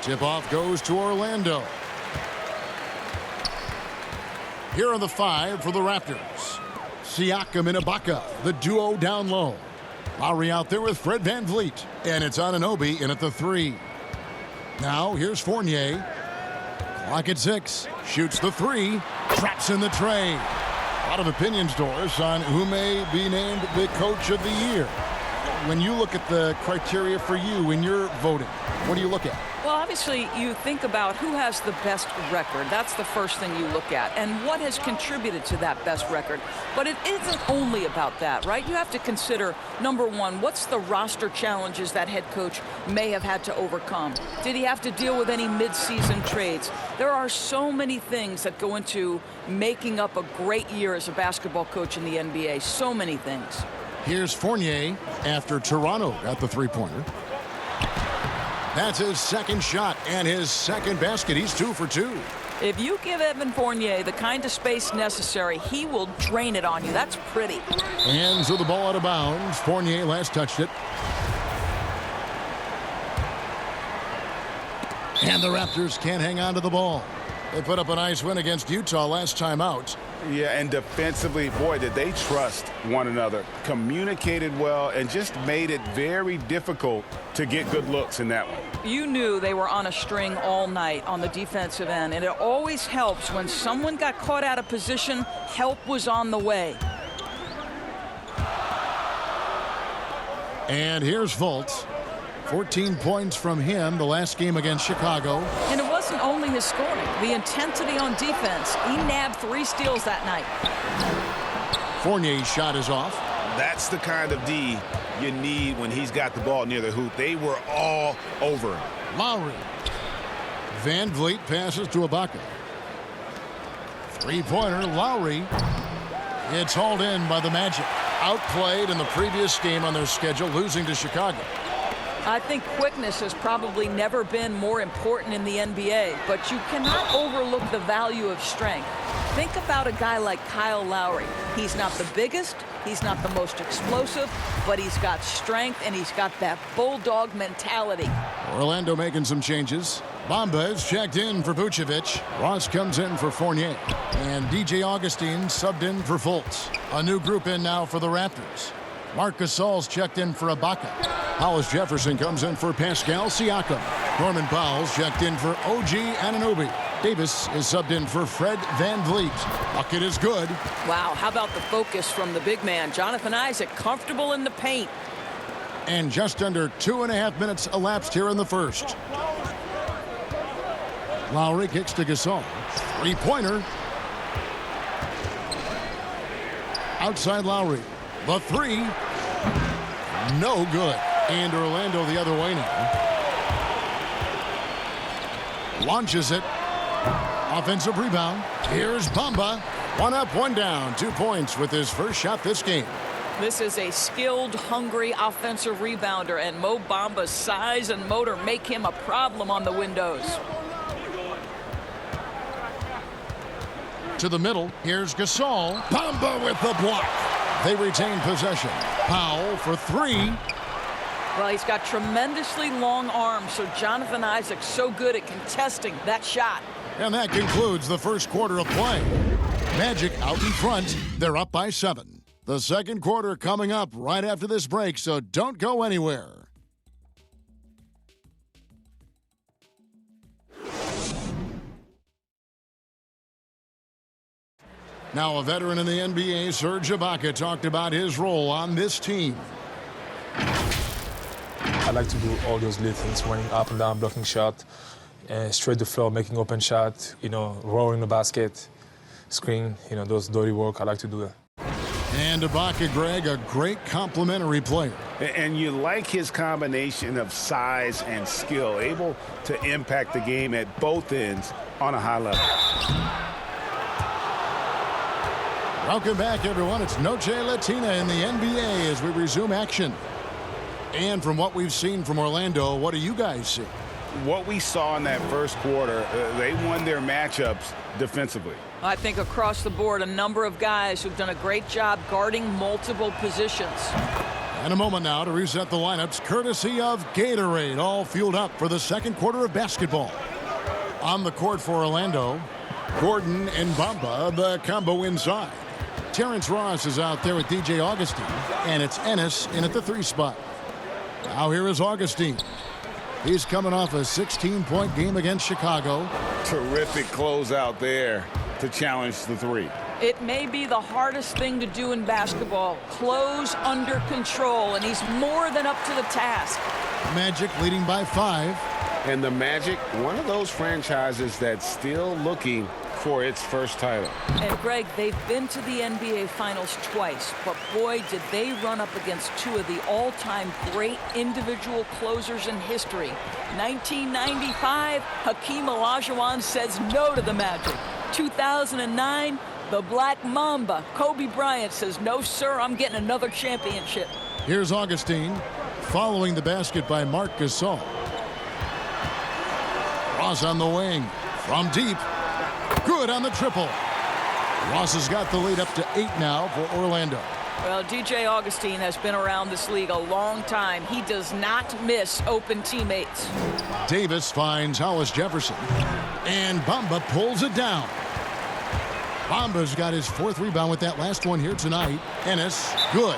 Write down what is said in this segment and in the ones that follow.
Tip-off goes to Orlando. Here are the 5 for the Raptors. Siakam and Ibaka, the duo down low. Lowry out there with Fred VanVleet. And it's Anunoby in at the 3. Now here's Fournier. Clock at 6. Shoots the 3. Traps in the tray. A lot of opinions, Doris, on who may be named the coach of the year. When you look at the criteria for you when you're voting, what do you look at? Well, obviously, you think about who has the best record. That's the first thing you look at. And what has contributed to that best record. But it isn't only about that, right? You have to consider, number one, what's the roster challenges that head coach may have had to overcome? Did he have to deal with any midseason trades? There are so many things that go into making up a great year as a basketball coach in the NBA. So many things. Here's Fournier after Toronto got the three-pointer. That's his second shot and his second basket. He's 2 for 2. If you give Evan Fournier the kind of space necessary, he will drain it on you. That's pretty. And so the ball out of bounds. Fournier last touched it. And the Raptors can't hang on to the ball. They put up a nice win against Utah last time out. Yeah, and defensively, boy, did they trust one another. Communicated well and just made it very difficult to get good looks in that one. You knew they were on a string all night on the defensive end, and it always helps when someone got caught out of position, help was on the way. And here's Fultz. 14 points from him the last game against Chicago. And it wasn't only his scoring. The intensity on defense. He nabbed 3 steals that night. Fournier's shot is off. That's the kind of D you need when he's got the ball near the hoop. They were all over him. Lowry. VanVleet passes to Ibaka. Three-pointer, Lowry. It's hauled in by the Magic. Outplayed in the previous game on their schedule, losing to Chicago. I think quickness has probably never been more important in the NBA, but you cannot overlook the value of strength. Think about a guy like Kyle Lowry. He's not the biggest, he's not the most explosive, but he's got strength and he's got that bulldog mentality. Orlando making some changes. Bamba is checked in for Vucevic. Ross comes in for Fournier. And DJ Augustine subbed in for Fultz. A new group in now for the Raptors. Marc Gasol's checked in for Ibaka. Hollis Jefferson comes in for Pascal Siakam. Norman Powell's checked in for OG Anunoby. Davis is subbed in for Fred VanVleet. Bucket is good. Wow, how about the focus from the big man? Jonathan Isaac comfortable in the paint. And just under 2.5 minutes elapsed here in the first. Lowry kicks to Gasol. Three-pointer. Outside Lowry. The 3. No good. And Orlando the other way now. Launches it. Offensive rebound. Here's Bamba. 1 up, 1 down. 2 points with his first shot this game. This is a skilled, hungry offensive rebounder, and Mo Bamba's size and motor make him a problem on the windows. To the middle. Here's Gasol. Bamba with the block. They retain possession. Powell for 3. Well, he's got tremendously long arms, so Jonathan Isaac's so good at contesting that shot. And that concludes the first quarter of play. Magic out in front. They're up by 7. The second quarter coming up right after this break, so don't go anywhere. Now a veteran in the NBA, Serge Ibaka, talked about his role on this team. I like to do all those little things, running up and down, blocking shot, straight to floor, making open shot, rolling the basket, screen, those dirty work. I like to do that. And Ibaka, Greg, a great complementary player. And you like his combination of size and skill, able to impact the game at both ends on a high level. Welcome back, everyone. It's Noche Latina in the NBA as we resume action. And from what we've seen from Orlando, what do you guys see? What we saw in that first quarter, they won their matchups defensively. I think across the board, a number of guys who've done a great job guarding multiple positions. And a moment now to reset the lineups courtesy of Gatorade, all fueled up for the second quarter of basketball. On the court for Orlando, Gordon and Bamba, the combo inside. Terrence Ross is out there with DJ Augustine, and it's Ennis in at the 3 spot. Now here is Augustine. He's coming off a 16-point game against Chicago. Terrific closeout there to challenge the 3. It may be the hardest thing to do in basketball. Close under control, and he's more than up to the task. Magic leading by 5. And the Magic, one of those franchises that's still looking for its first title. And Greg, they've been to the NBA Finals twice, but boy, did they run up against 2 of the all-time great individual closers in history. 1995, Hakeem Olajuwon says no to the Magic. 2009, the Black Mamba, Kobe Bryant, says, no, sir, I'm getting another championship. Here's Augustine, following the basket by Marc Gasol. Ross on the wing, from deep. Good on the triple. Ross has got the lead up to 8 now for Orlando. Well, DJ Augustine has been around this league a long time. He does not miss open teammates. Davis finds Hollis Jefferson, and Bamba pulls it down. Bamba's got his 4th rebound with that last one here tonight. Ennis, good.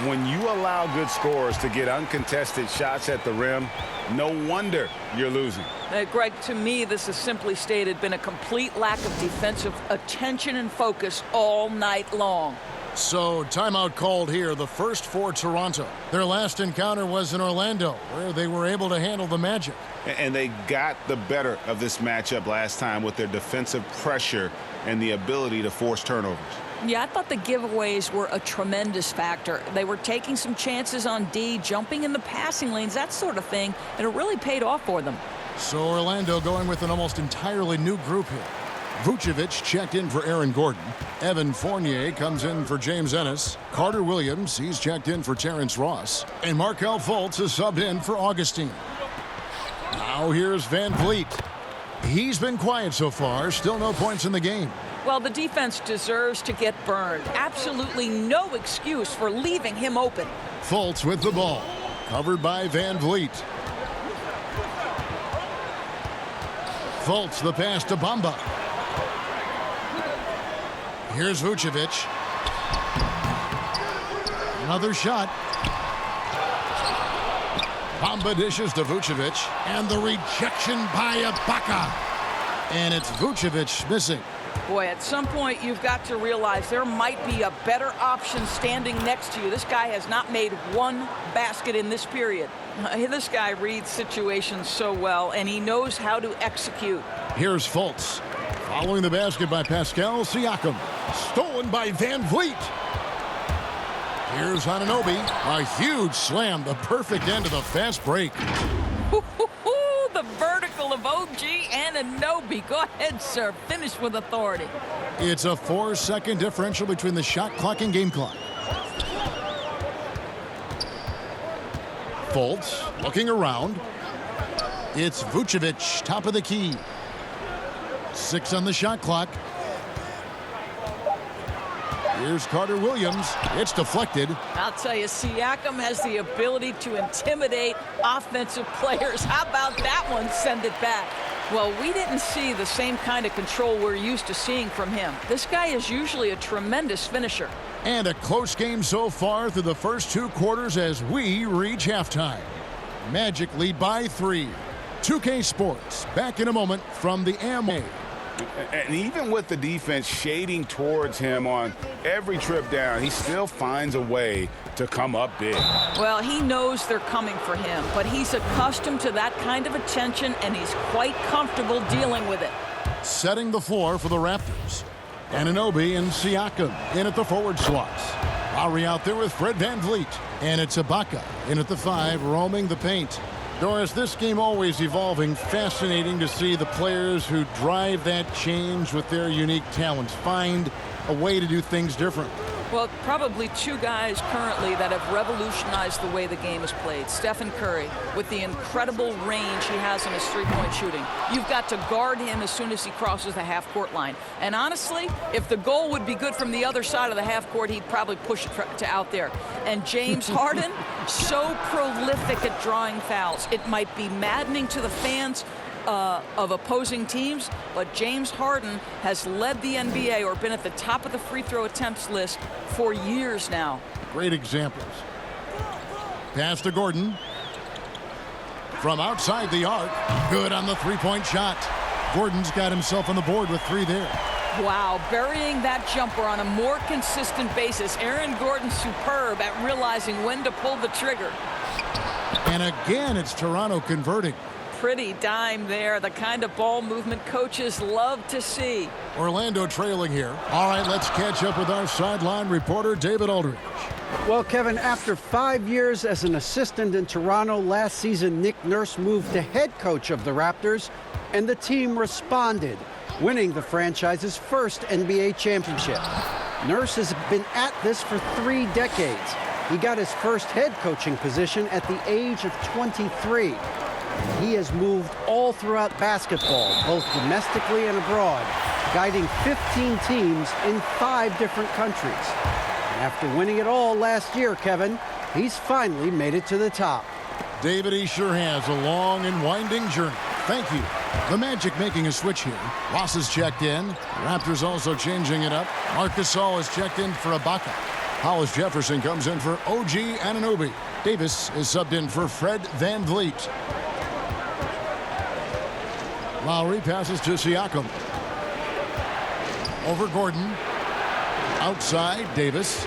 When you allow good scorers to get uncontested shots at the rim, no wonder you're losing. Greg, to me, this has simply stated been a complete lack of defensive attention and focus all night long. So, timeout called here, the first for Toronto. Their last encounter was in Orlando, where they were able to handle the Magic. And they got the better of this matchup last time with their defensive pressure and the ability to force turnovers. Yeah, I thought the giveaways were a tremendous factor. They were taking some chances on D, jumping in the passing lanes, that sort of thing, and it really paid off for them. So Orlando going with an almost entirely new group here. Vucevic checked in for Aaron Gordon. Evan Fournier comes in for James Ennis. Carter Williams, he's checked in for Terrence Ross. And Markelle Fultz is subbed in for Augustine. Now here's Van Vliet. He's been quiet so far, still no points in the game. Well, the defense deserves to get burned. Absolutely no excuse for leaving him open. Fultz with the ball, covered by Van Vliet. Fultz the pass to Bamba. Here's Vucevic. Another shot. Bamba dishes to Vucevic, and the rejection by Ibaka. And it's Vucevic missing. Boy, at some point you've got to realize there might be a better option standing next to you. This guy has not made one basket in this period. This guy reads situations so well, and he knows how to execute. Here's Fultz. Following the basket by Pascal Siakam. Stolen by Van Vliet. Here's Anunoby. A huge slam, the perfect end of the fast break. The vertical of OG Anunoby. Go ahead, sir. Finish with authority. It's a 4-second differential between the shot clock and game clock. Fultz looking around. It's Vucevic, top of the key. 6 on the shot clock. Here's Carter Williams. It's deflected. I'll tell you, Siakam has the ability to intimidate offensive players. How about that one? Send it back. Well, we didn't see the same kind of control we're used to seeing from him. This guy is usually a tremendous finisher. And a close game so far through the first 2 quarters as we reach halftime. Magic lead by 3. 2K Sports back in a moment from the AMA. And even with the defense shading towards him on every trip down, he still finds a way to come up big. Well, he knows they're coming for him, but he's accustomed to that kind of attention, and he's quite comfortable dealing with it. Setting the floor for the Raptors. Anunoby and Siakam in at the forward slots. Lowry out there with Fred Van Vliet. And it's Ibaka in at the 5, roaming the paint. Doris, this game always evolving. Fascinating to see the players who drive that change with their unique talents find a way to do things different. Well, probably two guys currently that have revolutionized the way the game is played. Stephen Curry, with the incredible range he has in his three-point shooting. You've got to guard him as soon as he crosses the half-court line. And honestly, if the goal would be good from the other side of the half-court, he'd probably push it to out there. And James Harden, so prolific at drawing fouls. It might be maddening to the fans of opposing teams, but James Harden has led the NBA or been at the top of the free throw attempts list for years now. Great examples. Pass to Gordon. From outside the arc. Good on the three-point shot. Gordon's got himself on the board with 3 there. Wow, burying that jumper on a more consistent basis. Aaron Gordon's superb at realizing when to pull the trigger. And again, it's Toronto converting. Pretty dime there, the kind of ball movement coaches love to see. Orlando trailing here. All right, let's catch up with our sideline reporter, David Aldridge. Well, Kevin, after 5 years as an assistant in Toronto, last season Nick Nurse moved to head coach of the Raptors, and the team responded, winning the franchise's first NBA championship. Nurse has been at this for 3 decades. He got his first head coaching position at the age of 23. He has moved all throughout basketball, both domestically and abroad, guiding 15 teams in 5 different countries. And after winning it all last year, Kevin, he's finally made it to the top. David, he sure has a long and winding journey. Thank you. The Magic making a switch here. Ross is checked in. Raptors also changing it up. Marc Gasol is checked in for Ibaka. Hollis Jefferson comes in for OG Anunoby. Davis is subbed in for Fred VanVleet. Lowry passes to Siakam. Over Gordon. Outside, Davis.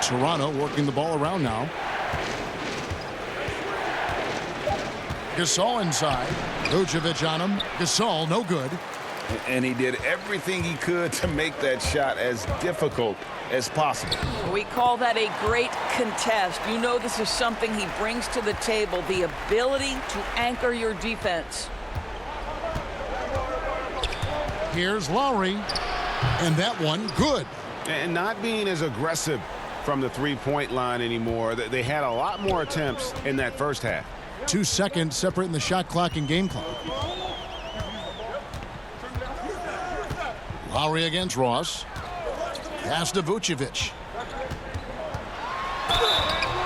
Toronto working the ball around now. Gasol inside. Vucevic on him. Gasol, no good. And he did everything he could to make that shot as difficult as possible. We call that a great contest. You know this is something he brings to the table, the ability to anchor your defense. Here's Lowry. And that one, good. And not being as aggressive from the three-point line anymore. They had a lot more attempts in that first half. 2 seconds separating the shot clock and game clock. Lowry against Ross. Pass to Vucevic.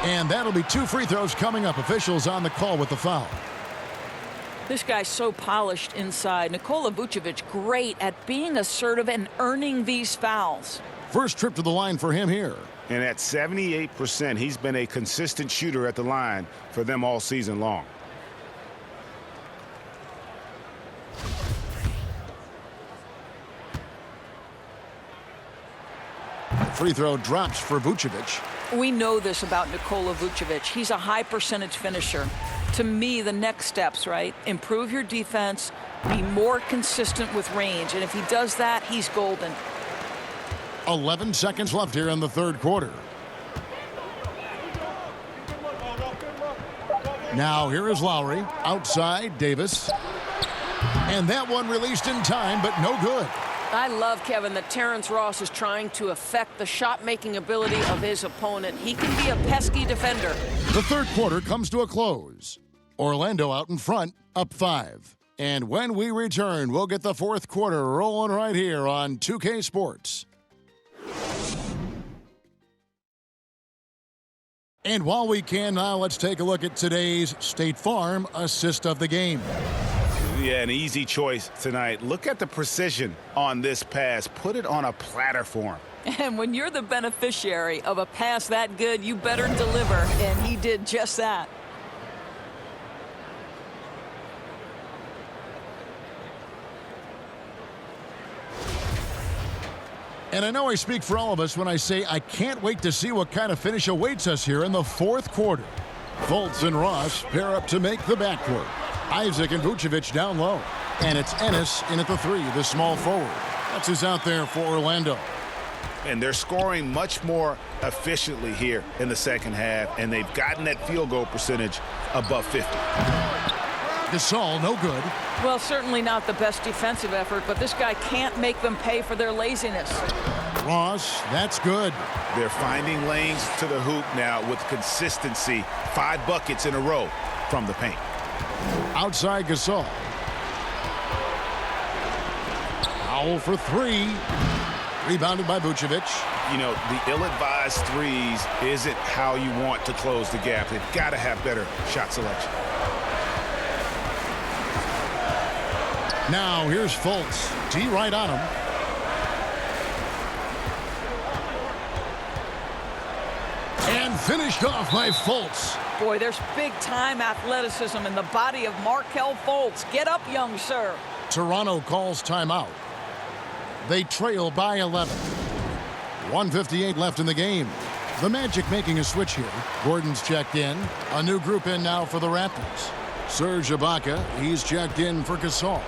And that'll be 2 free throws coming up. Officials on the call with the foul. This guy's so polished inside. Nikola Vucevic, great at being assertive and earning these fouls. First trip to the line for him here. And at 78%, he's been a consistent shooter at the line for them all season long. Free throw drops for Vucevic. We know this about Nikola Vucevic. He's a high percentage finisher. To me, the next steps, right? Improve your defense, be more consistent with range. And if he does that, he's golden. 11 seconds left here in the third quarter. Now here is Lowry. Outside, Davis. And that one released in time, but no good. I love, Kevin, that Terrence Ross is trying to affect the shot-making ability of his opponent. He can be a pesky defender. The third quarter comes to a close. Orlando out in front, up 5. And when we return, we'll get the fourth quarter rolling right here on 2K Sports. And while we can now, let's take a look at today's State Farm assist of the game. Yeah, an easy choice tonight. Look at the precision on this pass. Put it on a platter for him. And when you're the beneficiary of a pass that good, you better deliver. And he did just that. And I know I speak for all of us when I say I can't wait to see what kind of finish awaits us here in the fourth quarter. Fultz and Ross pair up to make the backcourt. Isaac and Vucevic down low. And it's Ennis in at the 3, the small forward. That's who's out there for Orlando. And they're scoring much more efficiently here in the second half, and they've gotten that field goal percentage above 50. Gasol, no good. Well, certainly not the best defensive effort, but this guy can't make them pay for their laziness. Ross, that's good. They're finding lanes to the hoop now with consistency. 5 buckets in a row from the paint. Outside Gasol. Foul for 3. Rebounded by Vucevic. You know, the ill-advised threes isn't how you want to close the gap. They've got to have better shot selection. Now here's Fultz. T right on him. And finished off by Fultz. Boy, there's big-time athleticism in the body of Markelle Fultz. Get up, young sir. Toronto calls timeout. They trail by 11. 1:58 left in the game. The Magic making a switch here. Gordon's checked in. A new group in now for the Raptors. Serge Ibaka, he's checked in for Gasol.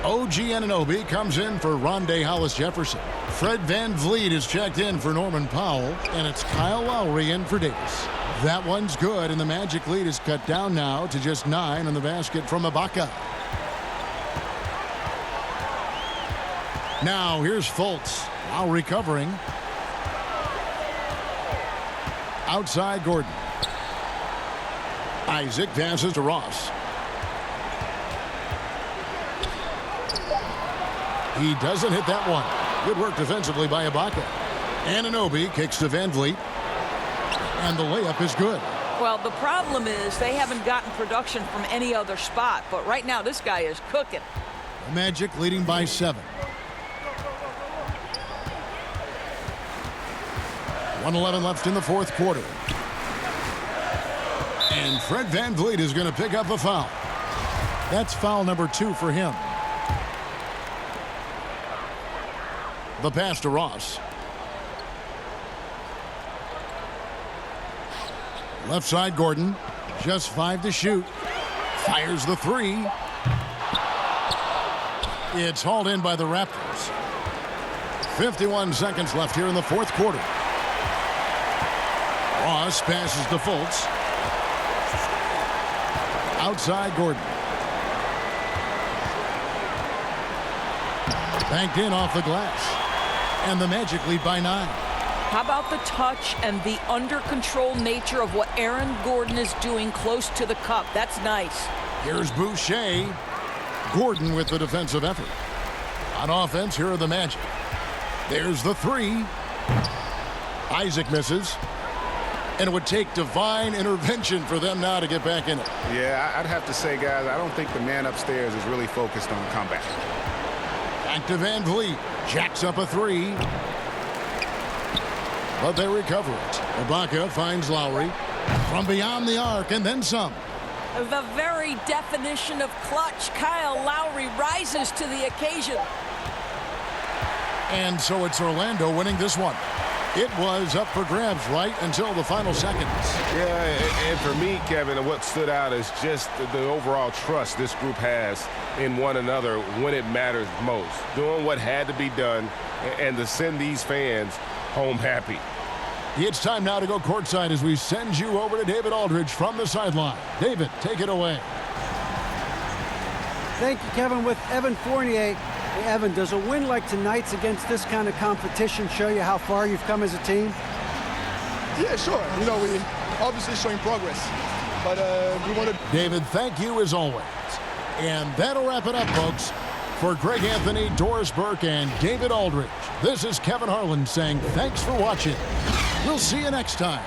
OG Anunoby comes in for Rondé Hollis-Jefferson. Fred VanVleet is checked in for Norman Powell, and it's Kyle Lowry in for Davis. That one's good, and the Magic lead is cut down now to just 9 on the basket from Ibaka. Now here's Fultz. Lowry covering. Outside Gordon. Isaac passes to Ross. He doesn't hit that one. Good work defensively by Ibaka. Anunoby kicks to VanVleet. And the layup is good. Well, the problem is they haven't gotten production from any other spot. But right now, this guy is cooking. The Magic leading by 7. 1:11 left in the fourth quarter. And Fred VanVleet is going to pick up a foul. That's foul number 2 for him. The pass to Ross. Left side Gordon. Just 5 to shoot. Fires the 3. It's hauled in by the Raptors. 51 seconds left here in the fourth quarter. Ross passes to Fultz. Outside Gordon. Banked in off the glass. And the Magic lead by 9. How about the touch and the under-control nature of what Aaron Gordon is doing close to the cup? That's nice. Here's Boucher. Gordon with the defensive effort. On offense, here are the Magic. There's the 3. Isaac misses. And it would take divine intervention for them now to get back in it. Yeah, I'd have to say, guys, I don't think the man upstairs is really focused on comeback. Back to VanVleet. Jacks up a 3. But they recover it. Ibaka finds Lowry from beyond the arc and then some. The very definition of clutch. Kyle Lowry rises to the occasion. And so it's Orlando winning this one. It was up for grabs right until the final seconds. Yeah, and for me, Kevin, what stood out is just the overall trust this group has in one another when it matters most. Doing what had to be done and to send these fans home happy. It's time now to go courtside as we send you over to David Aldridge from the sideline. David, take it away. Thank you, Kevin. With Evan Fournier. Hey, Evan, does a win like tonight's against this kind of competition show you how far you've come as a team? Yeah, sure. You know, we obviously showing progress, but we want to. David, thank you as always. And that'll wrap it up, folks. For Greg Anthony, Doris Burke, and David Aldridge, this is Kevin Harlan saying thanks for watching. We'll see you next time.